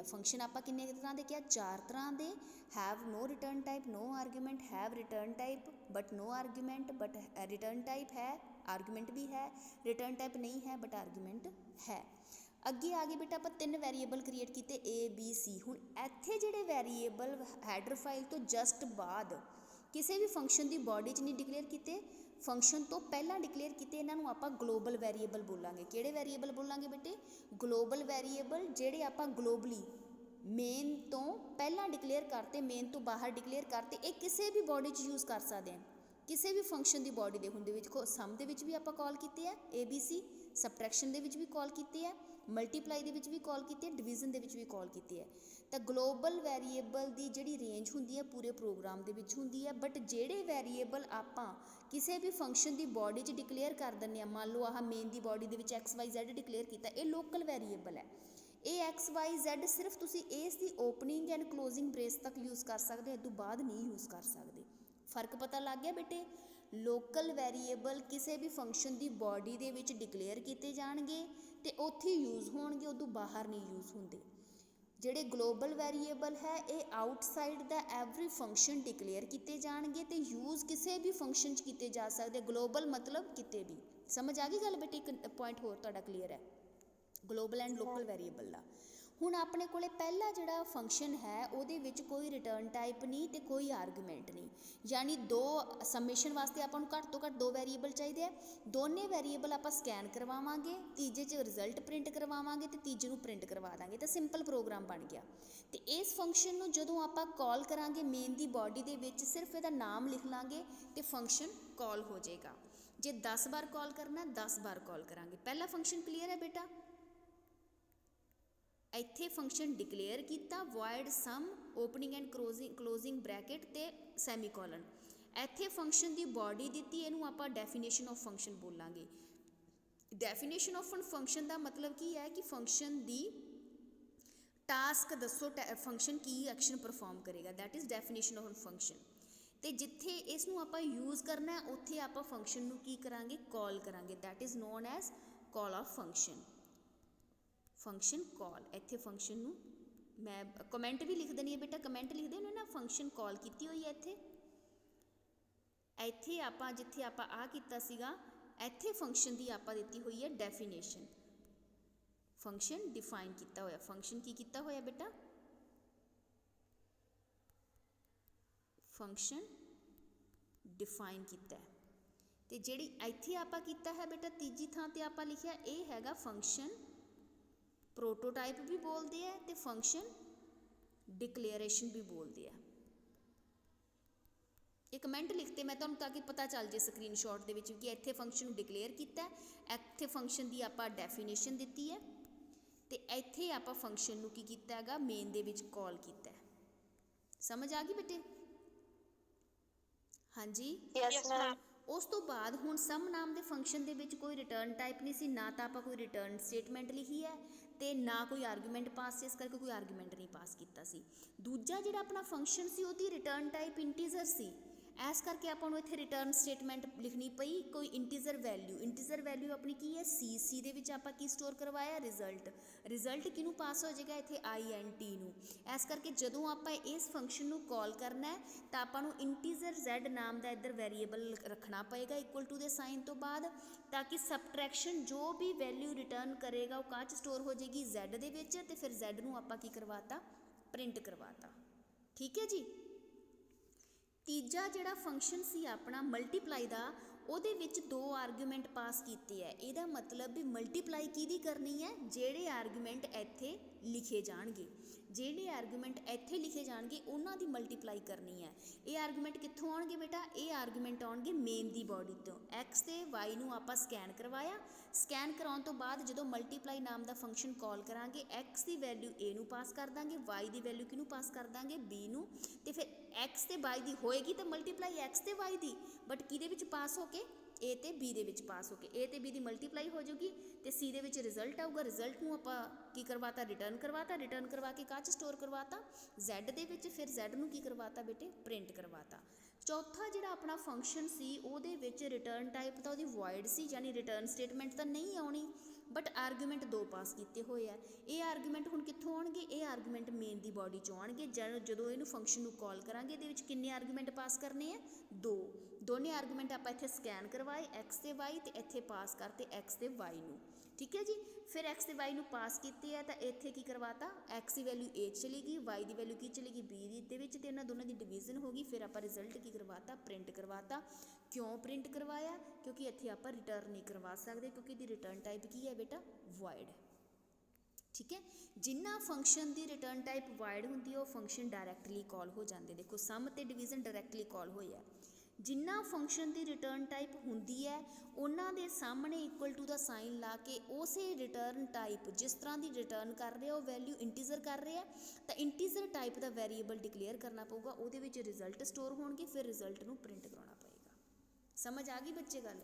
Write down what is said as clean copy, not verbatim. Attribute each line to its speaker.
Speaker 1: है। फंक्शन आपां किन्ने तरह के क्या 4 तरह के, have no return type no argument, have return type but no argument but return type है, आर्गूमेंट भी है, रिटर्न टाइप नहीं है बट आर्गूमेंट है। अगे आ गए बेटा आप 3 वैरीएबल क्रिएट किए ABC। हुण इत्थे जिहड़े वैरीएबल हैडर फाइल तो जस्ट बाद किसी भी फंक्शन की बॉडी च नहीं डिकलेयर किए, फंक्शन तो पहला डिकलेयर किए, इन्हों आप ग्लोबल वैरीएबल बोलांगे। किहड़े वैरीएबल बोलांगे बेटे? ग्लोबल वैरीएबल, जिहड़े आप ग्लोबली मेन तो पहला डिकलेयर करते, मेन तो बाहर डिकलेयर करते, ये किसी भी बॉडी च यूज़ कर सकते हैं, किसी भी फंक्शन की बॉडी के हुंदे विच। सम दे विच भी आप कॉल किए है ABC, सबट्रैक्शन दे विच भी कॉल किए है, मल्टीप्लाई दे विच भी कॉल किए, डिवीजन दे विच भी कॉल किए है। तो ग्लोबल वैरीएबल की जिहड़ी रेंज हुंदी है पूरे प्रोग्राम दे विच हुंदी है, बट जिहड़े वैरीएबल आपां किसी भी फंक्शन की बॉडी च डिकलेयर कर दिंदे, मान लो आह मेन की बॉडी दे विच XYZ डिकलेयर किया, ये लोकल वैरीएबल है। ये XYZ सिर्फ तुसी इसकी ओपनिंग एंड क्लोजिंग ब्रेस तक यूज़ कर सकते, इस तो बाद नहीं यूज़ कर सकते। फर्क पता लग गया बेटे? लोकल वैरीएबल किसी भी फंक्शन की बॉडी दे विच डिकलेयर किए जाएंगे तो उत्थे यूज़ होणगे, उदों बाहर नहीं यूज़ होंदे। जिहड़े ग्लोबल वैरीएबल है ये outside the every function declare किए जाएंगे तो यूज़ किसी भी फंक्शन किए जा सकते। ग्लोबल मतलब किते भी। समझ आ गई गल बेटे? एक पॉइंट होर तुहाडा क्लीयर है ग्लोबल एंड लोकल वैरीएबल का। हुण अपने कोले पहला जिहड़ा फंक्शन है उहदे विच कोई रिटर्न टाइप नहीं तो कोई आर्गूमेंट नहीं, यानी दो सबमिशन वास्ते आपां नूं घੱਟ तो घੱਟ 2 वैरीएबल चाहिए। दोने वैरीएबल आपां स्कैन करवावांगे, तीजे च रिजल्ट प्रिंट करवावांगे तो तीजे नूं प्रिंट करवा देंगे, तो सिंपल प्रोग्राम बन गया। तो इस फंक्शन नूं जदों आपां कॉल करांगे मेन की बॉडी दे विच सिर्फ इहदा नाम लिख लांगे तो फंक्शन कॉल हो जाएगा। जे 10 बार कॉल करना 10 बार कॉल करांगे। पहला फंक्शन क्लीयर है बेटा? इत्थे फंक्शन डिकलेयर किया void sum opening and closing bracket ते सैमीकोलन। इत्थे फंक्शन की बॉडी दी, इनू आप डेफिनेशन ऑफ फंक्शन बोलांगे। डेफिनेशन ऑफ फंक्शन का मतलब की है कि फंक्शन की टास्क दसो, फंक्शन की एक्शन परफॉर्म करेगा, that is definition of function. तो जिथे इसनूं आप यूज़ करना है उत्थे आप फंक्शन नूं की करांगे? कॉल करांगे, that is known as call of function. Function call, इत्थे फंक्शन नूं मैं कमेंट भी लिख देनी है बेटा, कमेंट लिख देने ना फंक्शन कॉल की हुई है। इत्थे आपां जिथे आपां आ कीता सीगा इत्थे फंक्शन की आपां दित्ती हुई है डेफिनेशन, फंक्शन डिफाइन किया होया। फंक्शन की किया होया बेटा? फंक्शन डिफाइन किया है। तो जिहड़ी इत्थे आपां कीता है बेटा तीजी थां ते आपां लिखिया ये हैगा फंक्शन प्रोटोटाइप भी बोलते हैं तो फंक्शन डिकलेरेशन भी बोलते हैं। ये कमेंट लिखते मैं तुहानूं ताकि पता चल जाए स्क्रीनशॉट दे विच कि इत्थे फंक्शन डिकलेयर किया, इत्थे फंक्शन की आपां डेफिनेशन दी है तो इत्थे आपां फंक्शन नूं की कीता हैगा मेन दे विच कॉल किया। समझ आ गई बेटे? हाँ जी
Speaker 2: यस मैम।
Speaker 1: उस तो बाद हुण सम नाम के फंक्शन दे विच कोई रिटर्न टाइप नहीं सी, ना तो आपां कोई रिटर्न स्टेटमेंट लिखी है तो ना कोई आर्गूमेंट पास से, इस करके कोई आर्गूमेंट नहीं पास किया सी। दूजा जिहड़ा अपना फंक्शन सी उहदी रिटर्न टाइप इंटीजर सी, इस करके आपां नूं इत्थे रिटर्न स्टेटमेंट लिखनी पई कोई इंटीजर वैल्यू। इंटीजर वैल्यू अपनी की है सी दे विच आपां की स्टोर करवाया रिजल्ट। रिजल्ट किनू पास हो जाएगा? इत्थे INT नूं। इस करके जदों आपां इस फंक्शन नूं कॉल करना है तो आपां नूं इंटीजर Z नाम का इधर वैरीएबल रखना पएगा इक्वल टू दे साइन तो बाद, ताकि सबट्रैक्शन जो भी वैल्यू रिटर्न करेगा वो काह च स्टोर हो जाएगी? Z दे विच। ते फिर Z नूं आपां की करवाता? प्रिंट करवाता। ठीक है जी। तीजा जिहड़ा फंक्शन सी अपना मल्टीप्लाई का ਉਹਦੇ ਵਿੱਚ 2 ਆਰਗੂਮੈਂਟ ਪਾਸ ਕੀਤੇ ਹੈ। ਇਹਦਾ ਮਤਲਬ ਵੀ ਮਲਟੀਪਲਾਈ ਕਿਹਦੀ ਕਰਨੀ ਹੈ? ਜਿਹੜੇ ਆਰਗੂਮੈਂਟ ਇੱਥੇ ਲਿਖੇ ਜਾਣਗੇ, ਜਿਹੜੇ ਆਰਗੂਮੈਂਟ ਇੱਥੇ ਲਿਖੇ ਜਾਣਗੇ ਉਹਨਾਂ ਦੀ ਮਲਟੀਪਲਾਈ ਕਰਨੀ ਹੈ। ਇਹ ਆਰਗੂਮੈਂਟ ਕਿੱਥੋਂ ਆਉਣਗੇ ਬੇਟਾ? ਇਹ ਆਰਗੂਮੈਂਟ ਆਉਣਗੇ ਮੇਨ ਦੀ ਬੋਡੀ ਤੋਂ। x ਤੇ y ਨੂੰ ਆਪਾਂ ਸਕੈਨ ਕਰਵਾਇਆ, ਸਕੈਨ ਕਰਾਉਣ ਤੋਂ ਬਾਅਦ ਜਦੋਂ ਮਲਟੀਪਲਾਈ ਨਾਮ ਦਾ ਫੰਕਸ਼ਨ ਕਾਲ ਕਰਾਂਗੇ x ਦੀ ਵੈਲਿਊ a ਨੂੰ ਪਾਸ ਕਰ ਦਾਂਗੇ, y ਦੀ ਵੈਲਿਊ ਕਿਹਨੂੰ ਪਾਸ ਕਰ ਦਾਂਗੇ? b ਨੂੰ। ਤੇ ਫਿਰ x ਤੇ y ਦੀ ਹੋਏਗੀ ਤਾਂ ਮਲਟੀਪਲਾਈ x ਤੇ y ਦੀ, ਬਟ ਕਿਹਦੇ ਵਿੱਚ ਪਾਸ ਹੋ ਕੇ? ए तो बी दे विच पास हो के ए तो बी की मल्टीप्लाई हो जाएगी तो सी दे विच रिजल्ट आऊगा। रिजल्ट नूं आपां की करवाता? रिटर्न करवाता। रिटर्न करवा के काह च स्टोर करवाता? Z दे विच। फिर Z नूं की करवाता बेटे? प्रिंट करवाता। चौथा जिहड़ा अपना फंक्शन सी उहदे विच रिटर्न टाइप तो उहदी वॉइड सी, यानी रिटर्न स्टेटमेंट तो नहीं आउणी। ਬਟ ਆਰਗੂਮੈਂਟ 2 ਪਾਸ ਕੀਤੇ ਹੋਏ ਆ। ਇਹ ਆਰਗੂਮੈਂਟ ਹੁਣ ਕਿੱਥੋਂ ਆਉਣਗੇ? ਇਹ ਆਰਗੂਮੈਂਟ ਮੇਨ ਦੀ ਬਾਡੀ 'ਚੋਂ ਆਉਣਗੇ। ਜਦੋਂ ਇਹਨੂੰ ਫੰਕਸ਼ਨ ਨੂੰ ਕਾਲ ਕਰਾਂਗੇ ਇਹਦੇ ਵਿੱਚ ਕਿੰਨੇ ਆਰਗੂਮੈਂਟ ਪਾਸ ਕਰਨੇ ਆ? 2। ਦੋਨੇ ਆਰਗੂਮੈਂਟ ਆਪਾਂ ਇੱਥੇ ਸਕੈਨ ਕਰਵਾਏ x ਤੇ y, ਤੇ ਇੱਥੇ ਪਾਸ ਕਰਤੇ x ਤੇ y ਨੂੰ। ਠੀਕ ਹੈ ਜੀ। ਫਿਰ x ਤੇ y ਨੂੰ ਪਾਸ ਕੀਤੇ ਆ ਤਾਂ ਇੱਥੇ ਕੀ ਕਰਵਾਤਾ? x ਦੀ ਵੈਲਿਊ a ਚਲੀ ਗਈ, y ਦੀ ਵੈਲਿਊ ਕੀ ਚਲੀ ਗਈ? b ਦੇ ਵਿੱਚ, ਤੇ ਇਹਨਾਂ ਦੋਨਾਂ ਦੀ ਡਿਵੀਜ਼ਨ ਹੋ ਗਈ। ਫਿਰ ਆਪਾਂ ਰਿਜ਼ਲਟ ਕੀ ਕਰਵਾਤਾ? ਪ੍ਰਿੰਟ ਕਰਵਾਤਾ। ਕਿਉਂ ਪ੍ਰਿੰਟ ਕਰਵਾਇਆ? ਕਿਉਂਕਿ ਇੱਥੇ ਆਪਾਂ ਰਿਟਰਨ ਨਹੀਂ ਕਰਵਾ ਸਕਦੇ, ਕਿਉਂਕਿ ਇਹਦੀ ਰਿਟਰਨ ਟਾਈਪ ਕੀ ਹੈ ਬੇਟਾ? ਵਾਇਡ। ਠੀਕ ਹੈ। ਜਿੰਨਾ ਫੰਕਸ਼ਨ ਦੀ ਰਿਟਰਨ ਟਾਈਪ ਵਾਇਡ ਹੁੰਦੀ ਹੈ ਉਹ ਫੰਕਸ਼ਨ ਡਾਇਰੈਕਟਲੀ ਕਾਲ ਹੋ ਜਾਂਦੇ। ਦੇਖੋ ਸਮ ਤੇ ਡਿਵੀਜ਼ਨ ਡਾਇਰੈਕਟਲੀ ਕਾਲ ਹੋਏ ਆ। ਜਿੰਨਾ ਫੰਕਸ਼ਨ ਦੀ ਰਿਟਰਨ ਟਾਈਪ ਹੁੰਦੀ ਹੈ ਉਹਨਾਂ ਦੇ ਸਾਹਮਣੇ ਇਕੁਅਲ ਟੂ ਦਾ ਸਾਈਨ ਲਾ ਕੇ ਉਸੇ ਰਿਟਰਨ ਟਾਈਪ ਜਿਸ ਤਰ੍ਹਾਂ ਦੀ ਰਿਟਰਨ ਕਰ ਰਿਹਾ ਉਹ ਵੈਲਿਊ ਇੰਟੀਜ਼ਰ ਕਰ ਰਿਹਾ ਤਾਂ ਇੰਟੀਜ਼ਰ ਟਾਈਪ ਦਾ ਵੈਰੀਏਬਲ ਡਿਕਲੇਅਰ ਕਰਨਾ ਪਊਗਾ, ਉਹਦੇ ਵਿੱਚ ਰਿਜ਼ਲਟ ਸਟੋਰ ਹੋਣਗੇ, ਫਿਰ ਰਿਜ਼ਲਟ ਨੂੰ ਪ੍ਰਿੰਟ ਕਰਾਉਣਾ ਪਏਗਾ। ਸਮਝ ਆ ਗਈ ਬੱਚੇ ਗੱਲ?